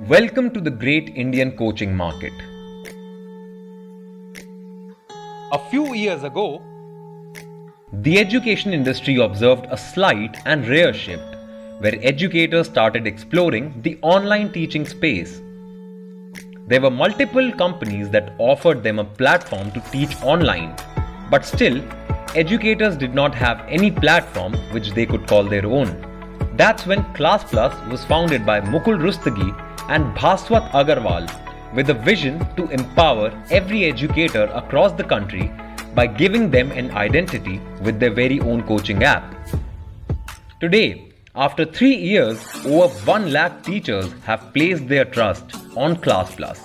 Welcome to the great Indian coaching market. A few years ago, the education industry observed a slight and rare shift where educators started exploring the online teaching space. There were multiple companies that offered them a platform to teach online, but still, educators did not have any platform which they could call their own. That's when Classplus was founded by Mukul Rustagi and Bhaswat Agarwal with a vision to empower every educator across the country by giving them an identity with their very own coaching app. Today, after 3 years, over 1 lakh teachers have placed their trust on Classplus.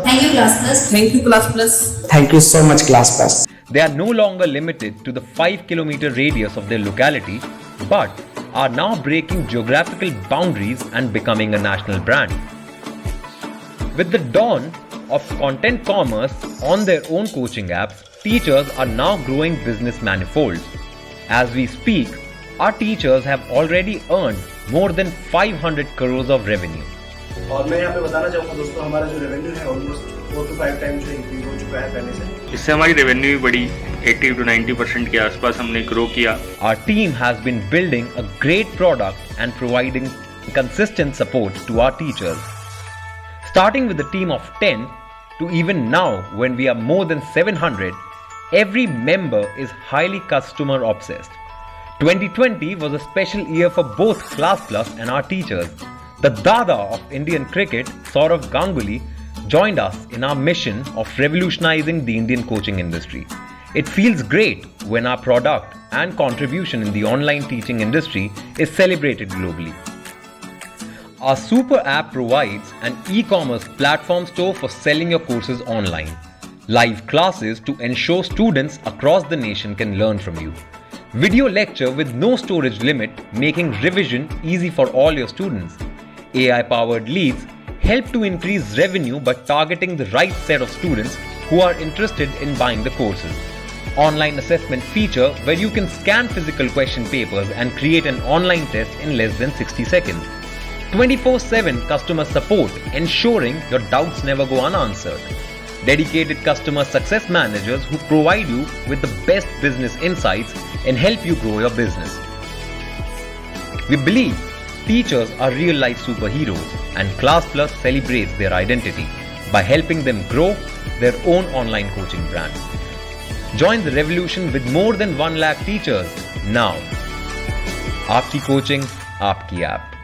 Thank you, Classplus. Thank you, Classplus. Thank you so much, Classplus. They are no longer limited to the 5-kilometer radius of their locality, but are now breaking geographical boundaries and becoming a national brand. With the dawn of content commerce on their own coaching apps, teachers are now growing business manifolds. As we speak, our teachers have already earned more than 500 crores of revenue. और मैं यहाँ पे बताना चाहूँगा दोस्तों, हमारा जो revenue है ऑलमोस्ट 4 to 5 टाइम जो इंक्रीज हो चुका है पहले से. इससे हमारी रेवेन्यू भी बढ़ी 80 to 90% के आसपास हमने ग्रो किया. Our team has been building a great product and providing consistent support to our teachers. Starting with a team of 10 to even now when we are more than 700, every member is highly customer obsessed. 2020 was a special year for both Classplus and our teachers. The Dada of Indian cricket, Saurav Ganguly, joined us in our mission of revolutionizing the Indian coaching industry. It feels great when our product and contribution in the online teaching industry is celebrated globally. Our super app provides an e-commerce platform store for selling your courses online, live classes to ensure students across the nation can learn from you, video lecture with no storage limit making revision easy for all your students, AI-powered leads help to increase revenue by targeting the right set of students who are interested in buying the courses, online assessment feature where you can scan physical question papers and create an online test in less than 60 seconds, 24/7 customer support ensuring your doubts never go unanswered, dedicated customer success managers who provide you with the best business insights and help you grow your business. We believe teachers are real-life superheroes and Classplus celebrates their identity by helping them grow their own online coaching brand. Join the revolution with more than 1 lakh teachers now. Aapki coaching, Aapki app.